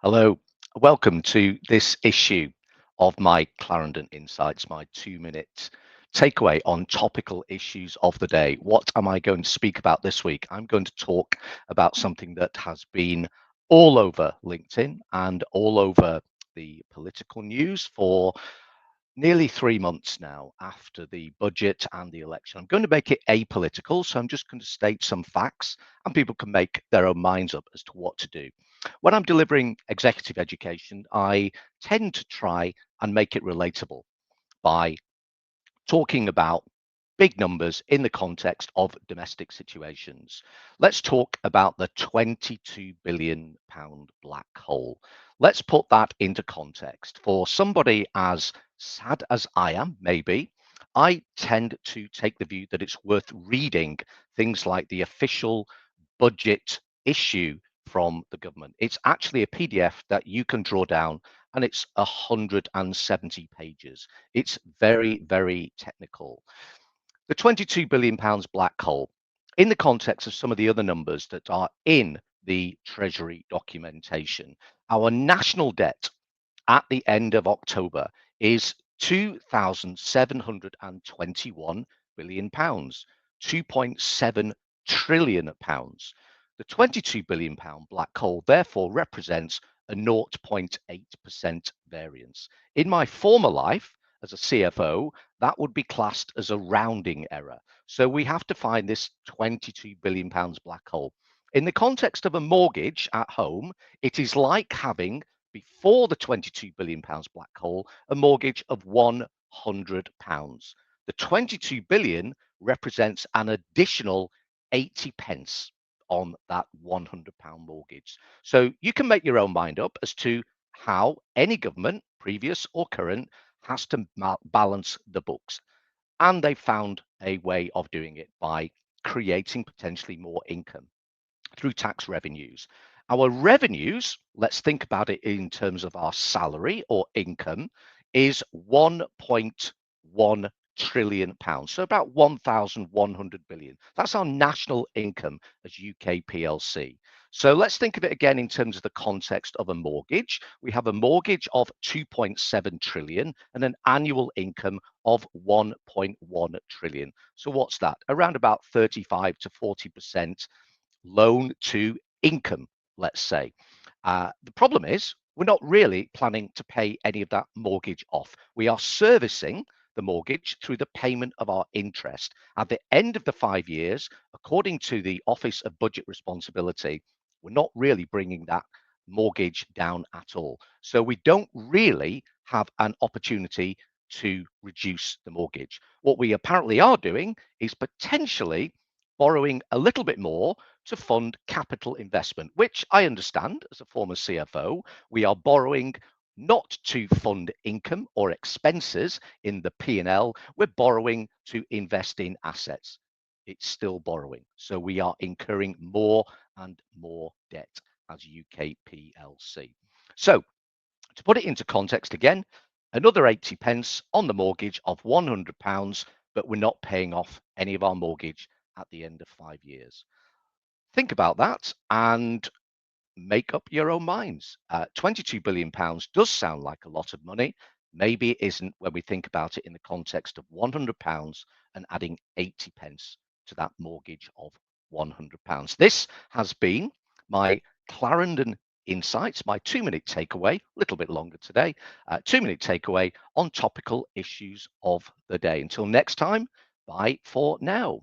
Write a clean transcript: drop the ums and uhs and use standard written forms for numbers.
Hello, welcome to this issue of my Clarendon Insights, my 2 minute takeaway on topical issues of the day. What am I going to speak about this week? I'm going to talk about something that has been all over LinkedIn and all over the political news for nearly 3 months now after the budget and the election. I'm going to make it apolitical, so I'm just going to state some facts and people can make their own minds up as to what to do. When I'm delivering executive education, I tend to try and make it relatable by talking about big numbers in the context of domestic situations. Let's talk about the £22 billion black hole. Let's put that into context. For somebody as sad as I am, maybe, I tend to take the view that it's worth reading things like the official budget issue from the government. It's actually a PDF that you can draw down and it's 170 pages. It's very, very technical. The £22 billion black hole, in the context of some of the other numbers that are in the Treasury documentation, our national debt at the end of October is £2,721 billion, £2.7 trillion. The £22 billion black hole therefore represents a 0.8% variance. In my former life as a CFO, that would be classed as a rounding error. So we have to find this £22 billion black hole. In the context of a mortgage at home, it is like having, before the £22 billion black hole, a mortgage of £100. The 22 billion represents an additional 80 pence on that £100 mortgage. So you can make your own mind up as to how any government, previous or current, has to balance the books. And they found a way of doing it by creating potentially more income through tax revenues. Our revenues, let's think about it in terms of our salary or income, is 1.1 trillion pounds, so about 1,100 billion. That's our national income as UK PLC. So let's think of it again in terms of the context of a mortgage. We have a mortgage of 2.7 trillion and an annual income of 1.1 trillion. So what's that? Around about 35 to 40% loan to income, let's say. The problem is we're not really planning to pay any of that mortgage off. We are servicing the mortgage through the payment of our interest. At the end of the 5 years, according to the Office of Budget Responsibility, we're not really bringing that mortgage down at all. So we don't really have an opportunity to reduce the mortgage. What we apparently are doing is potentially borrowing a little bit more to fund capital investment, which I understand as a former CFO. We are borrowing not to fund income or expenses in the P&L. We're borrowing to invest in assets. It's still borrowing. So we are incurring more and more debt as UK PLC. So to put it into context again, another 80 pence on the mortgage of £100, but we're not paying off any of our mortgage at the end of 5 years. Think about that and make up your own minds. £22 billion does sound like a lot of money. Maybe it isn't when we think about it in the context of £100 and adding 80 pence to that mortgage of £100. This has been my Clarendon Insights, my 2 minute takeaway, a little bit longer today, 2 minute takeaway on topical issues of the day. Until next time, bye for now.